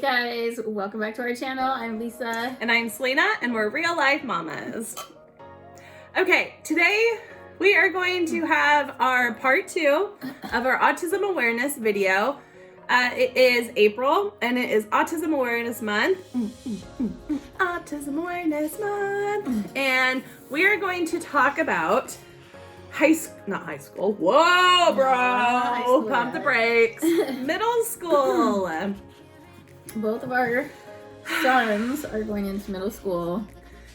guys, welcome back to our channel. I'm Lisa. And I'm Selena, and we're real life mamas. Okay, today we are going to have our part 2 of our autism awareness video. It is April, and it is Autism Awareness Month. Autism Awareness Month. And we are going to talk about not high school. Whoa, bro. Pump the brakes. Middle school. Both of our sons are going into middle school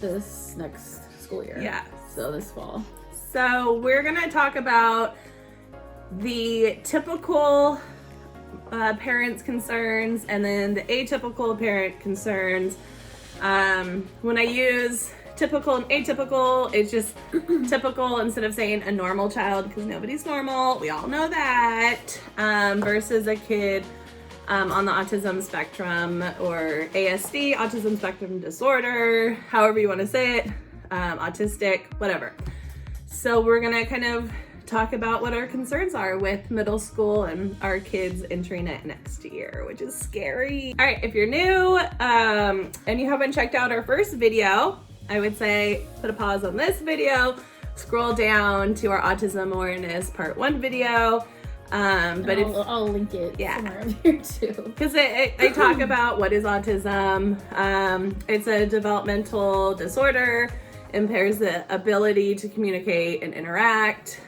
this next school year. Yeah. So this fall. So we're going to talk about the typical parents' concerns and then the atypical parent concerns. When I use typical and atypical, it's just typical instead of saying a normal child, because nobody's normal. We all know that. Versus a kid on the autism spectrum, or ASD, autism spectrum disorder, however you want to say it, autistic, whatever. So we're going to kind of talk about what our concerns are with middle school and our kids entering it next year, which is scary. All right, if you're new and you haven't checked out our first video, I would say put a pause on this video, scroll down to our autism awareness part 1 video. But I'll link it somewhere up here too. Because I talk about what is autism. It's a developmental disorder, impairs the ability to communicate and interact.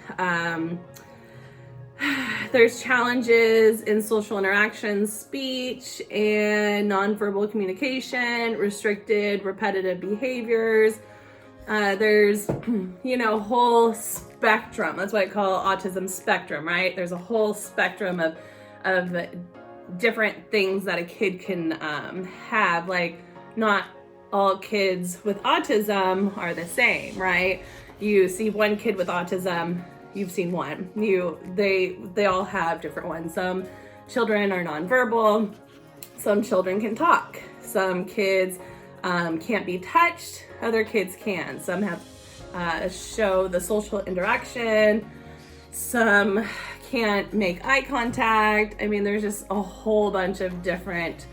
There's challenges in social interactions, speech, and nonverbal communication, restricted, repetitive behaviors. There's, whole spectrum. That's what I call autism spectrum, right? There's a whole spectrum of different things that a kid can have. Like, not all kids with autism are the same, right? You see one kid with autism, you've seen one. They all have different ones. Some children are nonverbal. Some children can talk. Some kids can't be touched. Other kids can. Some have show the social interaction. Some can't make eye contact. I mean, there's just a whole bunch of different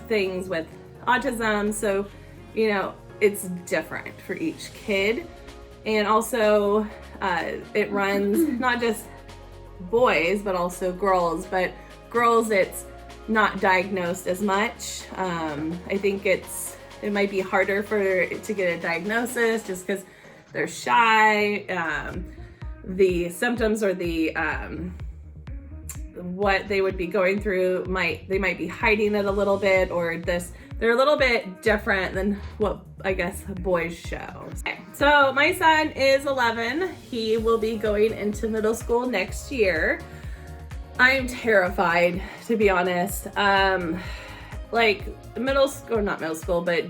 things with autism. So, it's different for each kid. And also, it runs not just boys, but also girls. But girls, it's not diagnosed as much. I think it might be harder to get a diagnosis just because they're shy. The symptoms or what they would be going through they might be hiding it a little bit, or they're a little bit different than what I guess boys show. Okay. So my son is 11. He will be going into middle school next year. I'm terrified, to be honest. Like not middle school, but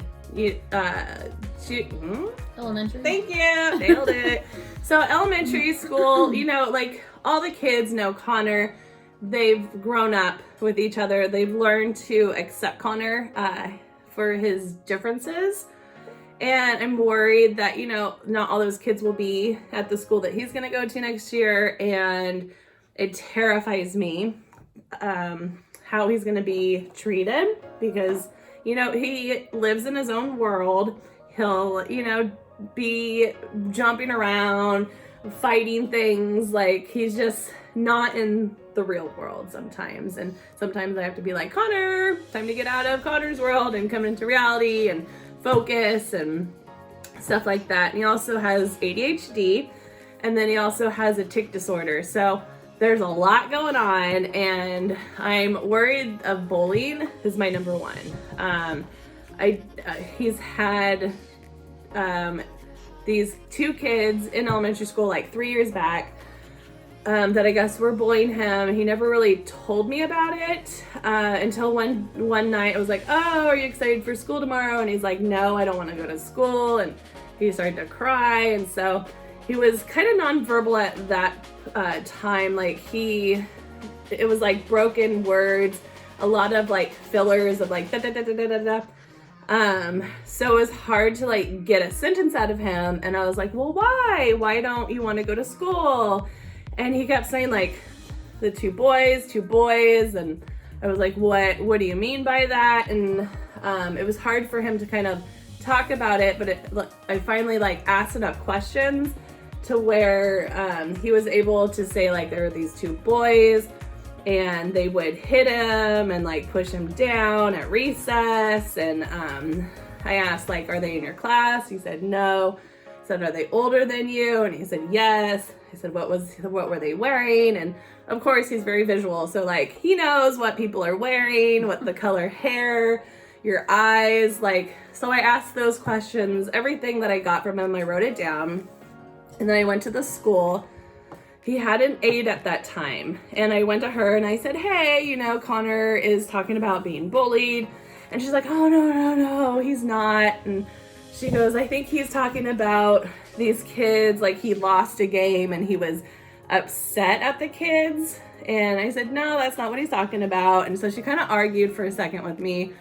elementary. Thank you, nailed it. So elementary school, like all the kids know Connor. They've grown up with each other. They've learned to accept Connor for his differences. And I'm worried that, not all those kids will be at the school that he's going to go to next year. And it terrifies me how he's going to be treated, because, he lives in his own world. He'll, be jumping around, fighting things. Like, he's just not in the real world sometimes. And sometimes I have to be like, Connor, time to get out of Connor's world and come into reality and focus and stuff like that. And he also has ADHD, and then he also has a tic disorder. So there's a lot going on, and I'm worried of bullying is my number one. He's had these 2 kids in elementary school like 3 years back that I guess were bullying him. He never really told me about it until one night I was like, oh, are you excited for school tomorrow? And he's like, no, I don't want to go to school. And he started to cry. And so he was kind of nonverbal at that time. Like, it was like broken words, a lot of like fillers of like da da da da da da da. So it was hard to like get a sentence out of him. And I was like, well, why don't you want to go to school? And he kept saying like the two boys. And I was like, what do you mean by that? And it was hard for him to kind of talk about it, but I finally like asked enough questions to where he was able to say like there were these two boys and they would hit him and like push him down at recess. And I asked like, are they in your class? He said no. I said, are they older than you? And he said yes. I said, what were they wearing? And of course he's very visual, so like he knows what people are wearing, what the color hair, your eyes, like, so I asked those questions, everything that I got from him, I wrote it down. And then I went to the school. He had an aide at that time. And I went to her and I said, hey, you know, Connor is talking about being bullied. And she's like, oh, no, he's not. And she goes, I think he's talking about these kids, like he lost a game and he was upset at the kids. And I said, no, that's not what he's talking about. And so she kind of argued for a second with me.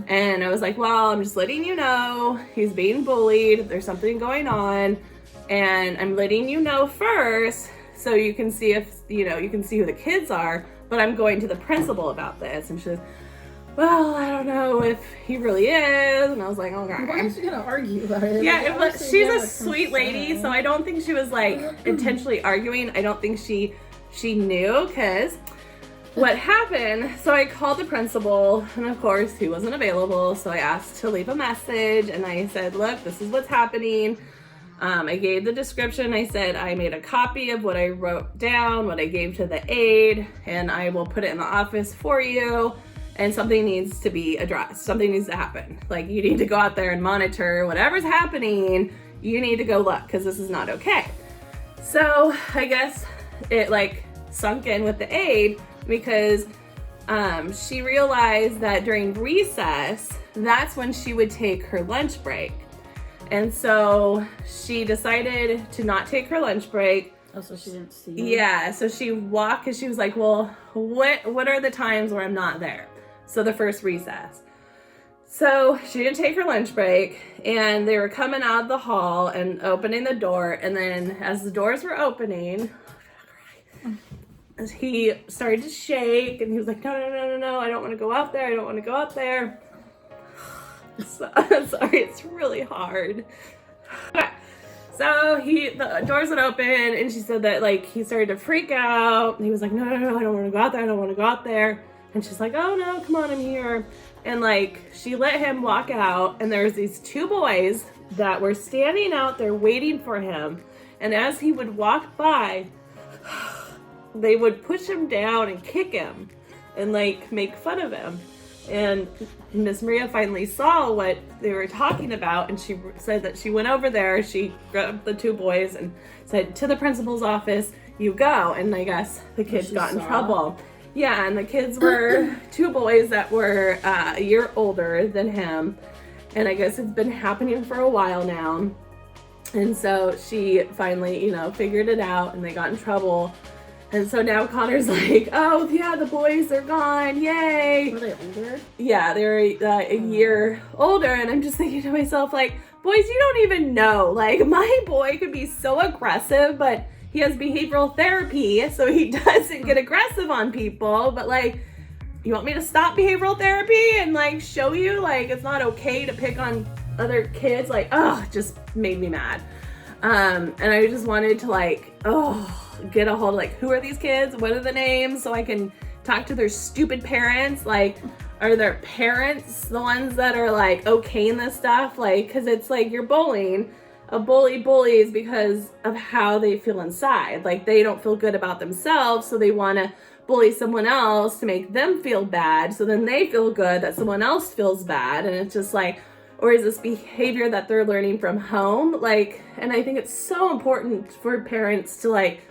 And I was like, well, I'm just letting you know he's being bullied. There's something going on. And I'm letting you know first so you can see if, you know, you can see who the kids are, but I'm going to the principal about this. And she says, well, I don't know if he really is. And I was like, okay. Why is she gonna argue about it? Yeah, but she's a sweet lady, so I don't think she was like intentionally arguing. I don't think she knew, because what happened, so I called the principal, and of course he wasn't available, so I asked to leave a message, and I said, look, this is what's happening. I gave the description. I said I made a copy of what I wrote down, what I gave to the aide, and I will put it in the office for you, and something needs to be addressed. Something needs to happen. Like, you need to go out there and monitor whatever's happening. You need to go look, because this is not okay. So I guess it like sunk in with the aide, because she realized that during recess, that's when she would take her lunch break. And so she decided to not take her lunch break. Oh, so she didn't see you? Yeah, so she walked, because she was like, well, what are the times where I'm not there? So the first recess. So she didn't take her lunch break, and they were coming out of the hall and opening the door, and then as the doors were opening, he started to shake, and he was like, no, I don't want to go out there. So, I'm sorry, it's really hard. Okay. So the doors would open, and she said that like he started to freak out. And he was like, no, I don't want to go out there. And she's like, oh no, come on, I'm here. And like she let him walk out, and there's these two boys that were standing out there waiting for him. And as he would walk by, they would push him down and kick him and like make fun of him. And Miss Maria finally saw what they were talking about, and she said that she went over there, she grabbed the two boys and said, to the principal's office you go. And I guess the kids got in trouble. Yeah, and the kids were two boys that were a year older than him, and I guess it's been happening for a while now. And so she finally, you know, figured it out, and they got in trouble. And so now Connor's like, oh yeah, the boys are gone, yay. Were they older? Yeah, they're a year older, and I'm just thinking to myself, like, boys, you don't even know. Like, my boy could be so aggressive, but he has behavioral therapy, so he doesn't get aggressive on people. But like, you want me to stop behavioral therapy and like show you like it's not okay to pick on other kids? Like, oh, it just made me mad. And I just wanted to like, get a hold of like, who are these kids? What are the names? So I can talk to their stupid parents. Like, are their parents the ones that are like okaying this stuff? Like, cause it's like you're bullying. A bully bullies because of how they feel inside. Like, they don't feel good about themselves, so they want to bully someone else to make them feel bad, so then they feel good that someone else feels bad. And it's just like, or is this behavior that they're learning from home? Like, and I think it's so important for parents to like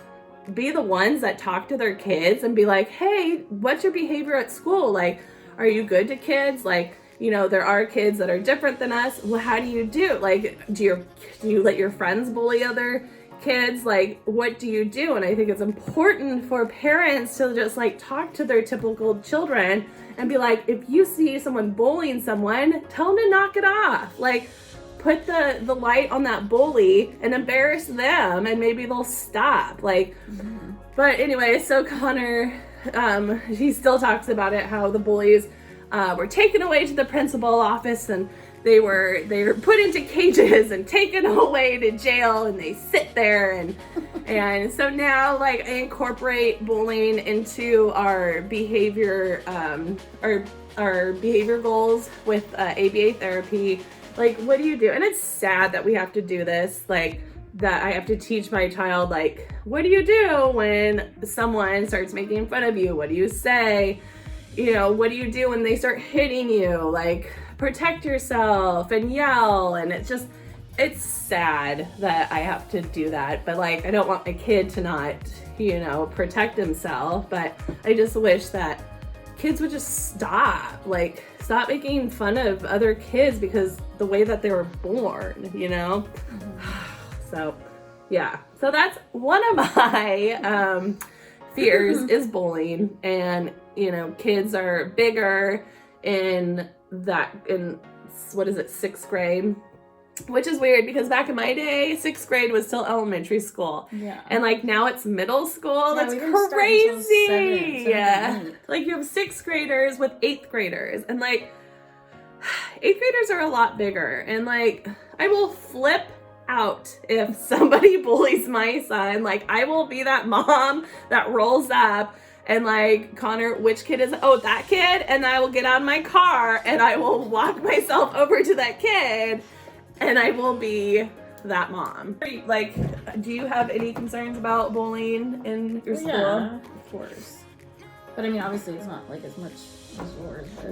be the ones that talk to their kids and be like, hey, what's your behavior at school? Like, are you good to kids? Like, you know, there are kids that are different than us. Well, how do you do? Like, do you let your friends bully other kids? Like, what do you do? And I think it's important for parents to just like talk to their typical children and be like, if you see someone bullying someone, tell them to knock it off. Like, put the light on that bully and embarrass them, and maybe they'll stop. Like, but anyway, so Connor She still talks about it, how the bullies were taken away to the principal office, and they were put into cages and taken away to jail, and they sit there, and so now, like, I incorporate bullying into our behavior our behavior goals with ABA therapy. Like, what do you do? And it's sad that we have to do this, like, that I have to teach my child, like, what do you do when someone starts making fun of you? What do you say? You know, what do you do when they start hitting you? Like, protect yourself and yell. And it's sad that I have to do that. But, like, I don't want my kid to not, you know, protect himself. But I just wish that kids would just stop making fun of other kids because the way that they were born, you know? So, yeah. So that's one of my fears is bullying. And, you know, kids are bigger in what is it, 6th grade? Which is weird because back in my day, 6th grade was still elementary school. Yeah. And, like, now it's middle school. Yeah, that's crazy. Yeah. Like, you have 6th graders with 8th graders. And, like, 8th graders are a lot bigger. And, like, I will flip out if somebody bullies my son. Like, I will be that mom that rolls up and, like, Connor, which kid is, oh, that kid? And I will get out of my car and I will walk myself over to that kid and I will be that mom. Like, do you have any concerns about bullying in your school? Yeah, of course. But I mean, obviously it's not like as much as yours, but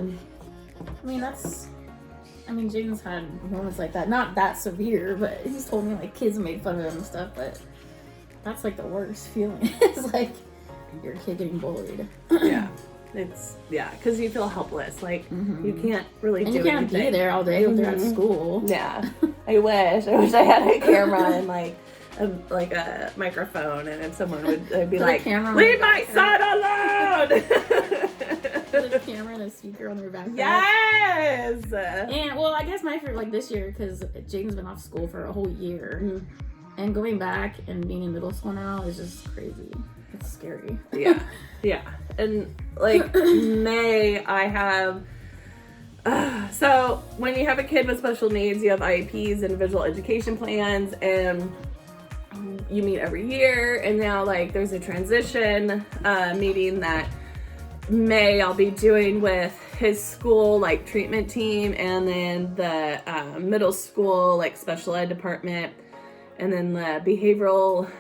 I mean, Jaden's had moments like that. Not that severe, but he's told me, like, kids made fun of him and stuff, but that's, like, the worst feeling. It's like your kid getting bullied. Yeah. Because you feel helpless. Like, you can't really do anything. And you can't be there all day if they're at school. Yeah. I wish I had a camera and, like a microphone, and if someone would be like, leave my son alone! Put a camera and a speaker on their backpack. Yes! And, well, I guess my favorite, like, this year, because Jaden's been off school for a whole year, and going back and being in middle school now is just crazy. It's scary. Yeah. And, like, May, I have... so, when you have a kid with special needs, you have IEPs, individual education plans, and you meet every year. And now, like, there's a transition meeting that May I'll be doing with his school, like, treatment team, and then the middle school, like, special ed department, and then the behavioral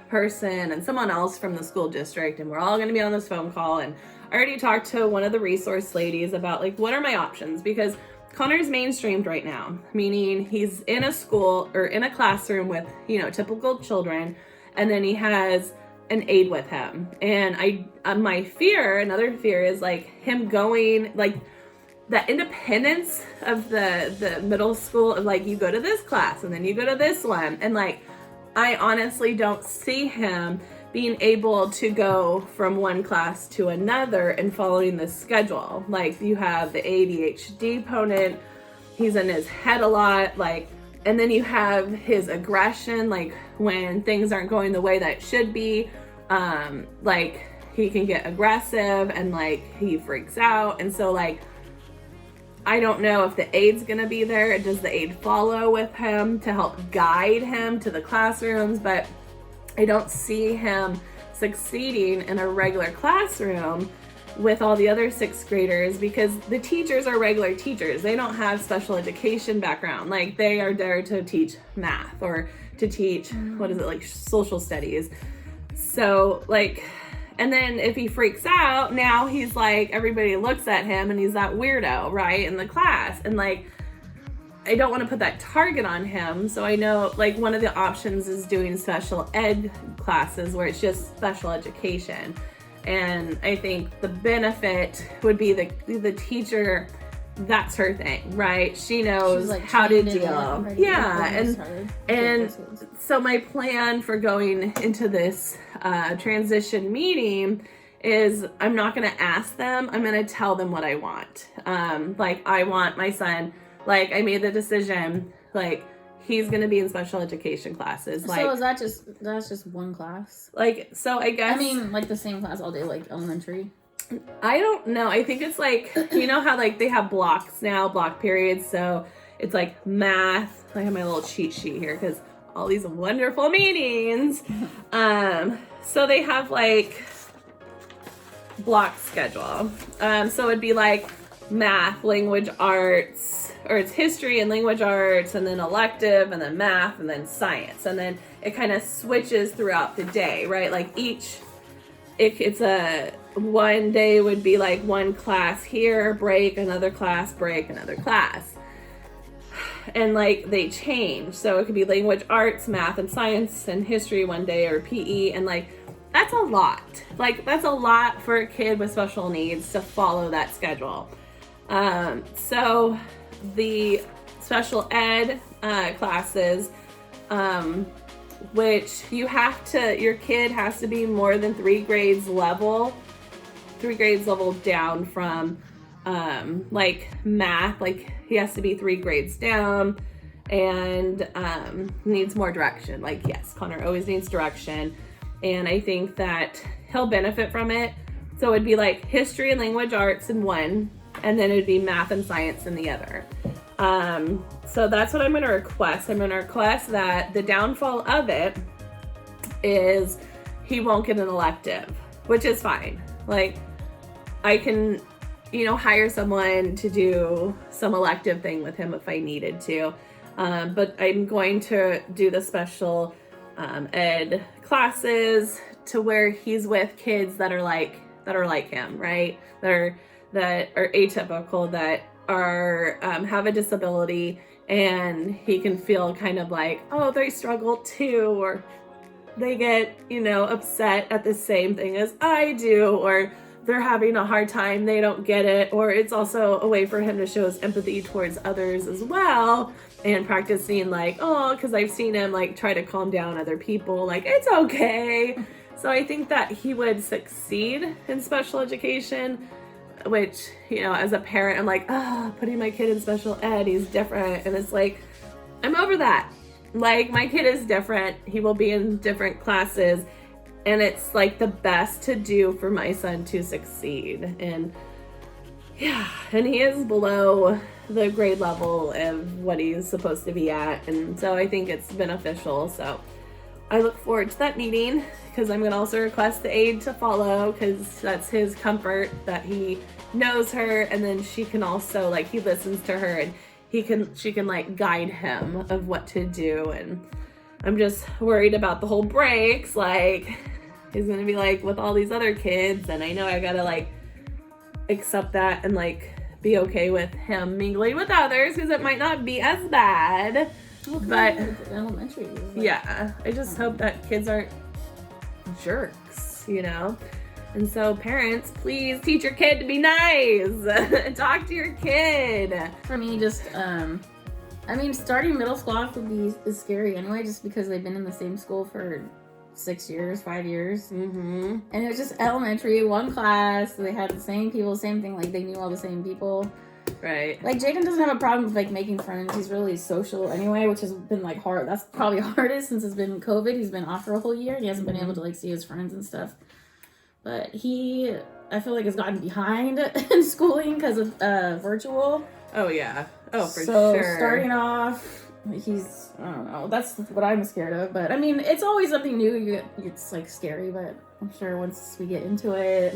person and someone else from the school district, and we're all going to be on this phone call. And I already talked to one of the resource ladies about, like, what are my options, because Connor's mainstreamed right now, meaning he's in a school or in a classroom with, you know, typical children, and then he has an aide with him. And another fear is, like, him going, like, that independence of the middle school of, like, you go to this class and then you go to this one, and, like, I honestly don't see him being able to go from one class to another and following the schedule. Like, you have the ADHD component, he's in his head a lot, like, and then you have his aggression, like, when things aren't going the way that it should be, like, he can get aggressive and, like, he freaks out. And so, like, I don't know if the aide's gonna be there. Does the aide follow with him to help guide him to the classrooms? But I don't see him succeeding in a regular classroom with all the other 6th graders, because the teachers are regular teachers. They don't have special education background. Like, they are there to teach math or to teach, like, social studies. So, like, and then if he freaks out, now he's like, everybody looks at him and he's that weirdo, right, in the class. And, like, I don't want to put that target on him. So I know, like, one of the options is doing special ed classes where it's just special education. And I think the benefit would be the teacher, that's her thing, right? She knows, like, how to deal. And so my plan for going into this transition meeting is I'm not going to ask them. I'm going to tell them what I want. Like, I want my son, like, I made the decision, like, he's going to be in special education classes. Like, so is that's just one class? Like, so I guess... I mean, like the same class all day, like elementary? I don't know. I think it's like, you know how like they have blocks now, block periods. So it's like math. I have my little cheat sheet here because all these wonderful meetings. So they have like block schedule. So it'd be like math, language arts, or it's history and language arts, and then elective, and then math, and then science. And then it kind of switches throughout the day, right? Like it's a one day would be like one class here, break, another class, break, another class. And like they change. So it could be language arts, math and science and history one day, or PE. And like, that's a lot. Like, that's a lot for a kid with special needs to follow that schedule. So the special ed classes, which your kid has to be more than 3 grades level down from like math, like he has to be 3 grades down, and needs more direction. Like, yes, Connor always needs direction, and I think that he'll benefit from it. So it'd be like history and language arts in one, and then it'd be math and science in the other. So that's what I'm going to request. I'm going to request that the downfall of it is he won't get an elective, which is fine. Like, I can, hire someone to do some elective thing with him if I needed to. But I'm going to do the special ed classes to where he's with kids that are like him, right? That are atypical, that are have a disability, and he can feel kind of like, oh, they struggle too, or they get, upset at the same thing as I do, or they're having a hard time, they don't get it. Or it's also a way for him to show his empathy towards others as well, and practicing like, oh, because I've seen him like try to calm down other people, like, it's okay. So I think that he would succeed in special education, which, as a parent, I'm like, putting my kid in special ed, he's different. And it's like, I'm over that. Like, my kid is different. He will be in different classes. And it's like the best to do for my son to succeed. And yeah, and he is below the grade level of what he's supposed to be at. And so I think it's beneficial. So I look forward to that meeting, because I'm going to also request the aide to follow, because that's his comfort, that he knows her, and then she can also, like, he listens to her, and she can like guide him of what to do. And I'm just worried about the whole breaks. Like, he's going to be like with all these other kids, and I know I got to like accept that and like be okay with him mingling with others, because it might not be as bad. Well, but elementary, like, yeah, I just hope that kids aren't jerks, And so parents, please teach your kid to be nice. Talk to your kid. For me, just starting middle school off is scary anyway, just because they've been in the same school for 6 years, 5 years. Mm-hmm. And it was just elementary, one class, they had the same people, same thing, like they knew all the same people. Right. Like, Jaden doesn't have a problem with like making friends. He's really social anyway, which has been like hard. That's probably hardest since it's been COVID. He's been off for a whole year, and he hasn't been able to like see his friends and stuff. But I feel like has gotten behind in schooling because of virtual. Oh yeah. Oh, for so sure. Starting off, I don't know. That's what I'm scared of. But I mean, it's always something new. It's like scary, but I'm sure once we get into it,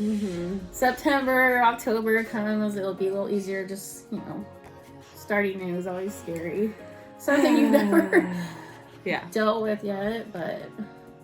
September, October comes, it'll be a little easier. Just, starting new is always scary. Something you've never dealt with yet, but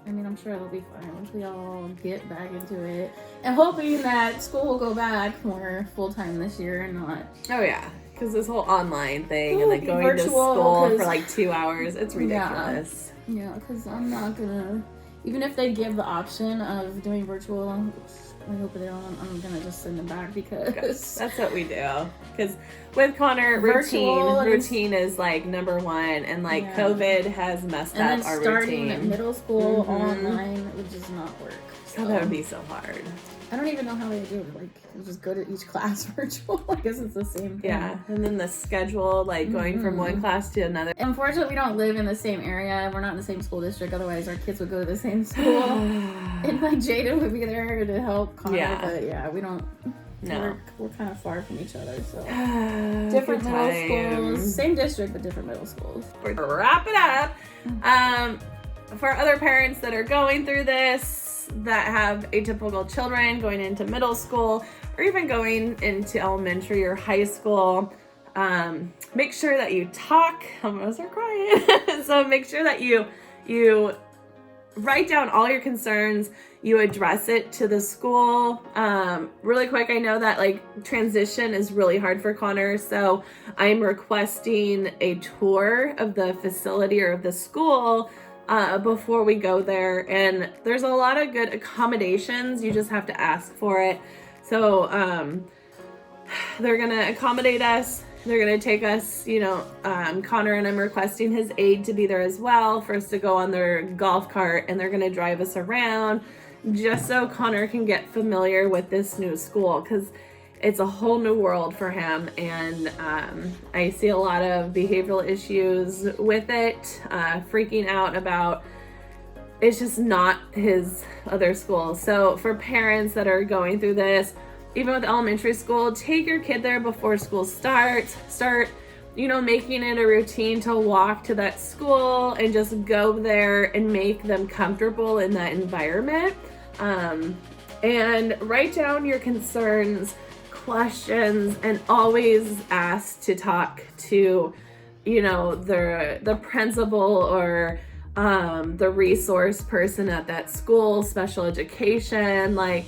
I mean, I'm sure it'll be fine once we all get back into it. And hoping that school will go back more full-time this year and not... Oh, yeah. Because this whole online thing and like going to school for like 2 hours, it's ridiculous. Yeah, because I'm not gonna... Even if they give the option of doing virtual, I hope they don't, I'm gonna just send them back, because... That's what we do. Because with Connor, Virtual routine is like number one, and like COVID has messed up our routine. And then starting middle school online would just not work. So that would be so hard. I don't even know how they do it. Like, you just go to each class virtual. I guess it's the same thing. Yeah, and then the schedule, like going from one class to another. Unfortunately, we don't live in the same area. We're not in the same school district. Otherwise, our kids would go to the same school. And like Jaden would be there to help Connor. But yeah, we don't. No. We're kind of far from each other. So different middle schools. Same district, but different middle schools. Wrap it up. For other parents that are going through this, that have atypical children going into middle school or even going into elementary or high school, make sure that you talk. Almost are crying. So make sure that you write down all your concerns, you address it to the school. Really quick, I know that like transition is really hard for Connor, so I'm requesting a tour of the facility or of the school before we go there. And there's a lot of good accommodations. You just have to ask for it. So they're going to accommodate us. They're going to take us, Connor and I'm requesting his aide to be there as well for us to go on their golf cart, and they're going to drive us around just so Connor can get familiar with this new school, because it's a whole new world for him, and I see a lot of behavioral issues with it, freaking out about it's just not his other school. So for parents that are going through this, even with elementary school, take your kid there before school starts. Start, making it a routine to walk to that school and just go there and make them comfortable in that environment. And write down your concerns, questions, and always ask to talk to, the principal or the resource person at that school, special education. Like,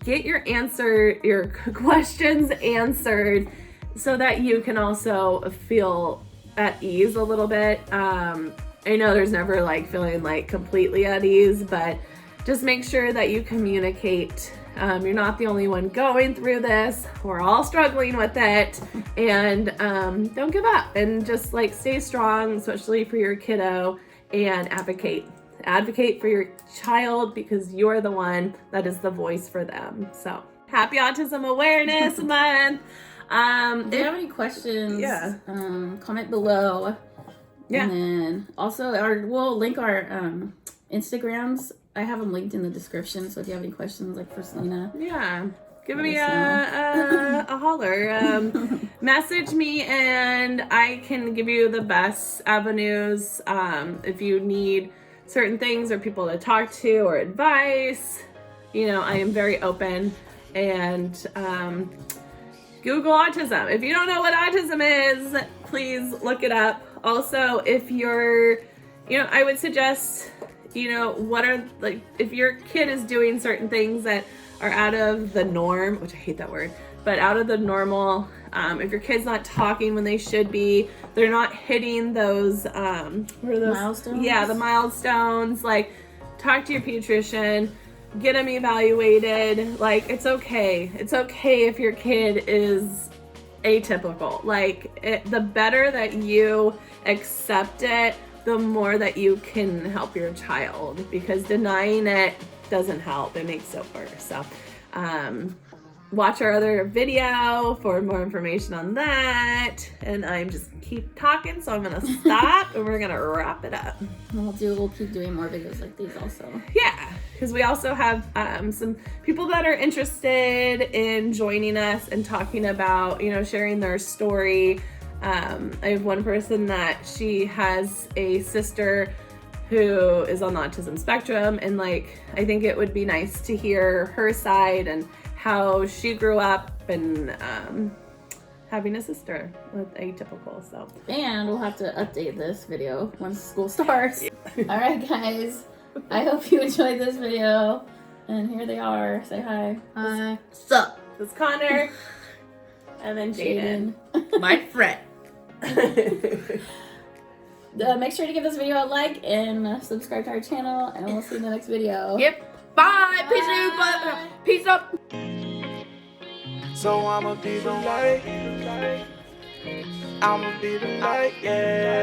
get your questions answered so that you can also feel at ease a little bit. I know there's never like feeling like completely at ease, but just make sure that you communicate. You're not the only one going through this. We're all struggling with it. And don't give up, and just like stay strong, especially for your kiddo, and advocate for your child, because you're the one that is the voice for them. So happy Autism Awareness Month. If you have any questions, comment below. Yeah. And then also we'll link our Instagrams. I have them linked in the description, so if you have any questions, like for Selena, give me a holler. Message me, and I can give you the best avenues. If you need certain things or people to talk to or advice, I am very open. And Google autism. If you don't know what autism is, please look it up. Also, if you're, I would suggest, if your kid is doing certain things that are out of the norm, which I hate that word, but out of the normal, if your kid's not talking when they should be, they're not hitting those, what are those? Milestones? Yeah, the milestones. Like, talk to your pediatrician, get them evaluated. Like, it's okay. It's okay if your kid is atypical. Like, the better that you accept it, the more that you can help your child, because denying it doesn't help. It makes it worse. So, watch our other video for more information on that. And I'm just keep talking, so I'm gonna stop and we're gonna wrap it up. We'll keep doing more videos like these also. Yeah, because we also have some people that are interested in joining us and talking about, sharing their story. I have one person that she has a sister who is on the autism spectrum, and like, I think it would be nice to hear her side and how she grew up, and having a sister with atypical. So, and we'll have to update this video once school starts. All right, guys, I hope you enjoyed this video, and here they are. Say hi. Hi. Sup? This is Connor, and then Jaden, my friend. Make sure to give this video a like and subscribe to our channel, and we'll see you in the next video. Yep. Bye. Bye. Peace up. So I'ma be the light. I'ma be the light, yeah.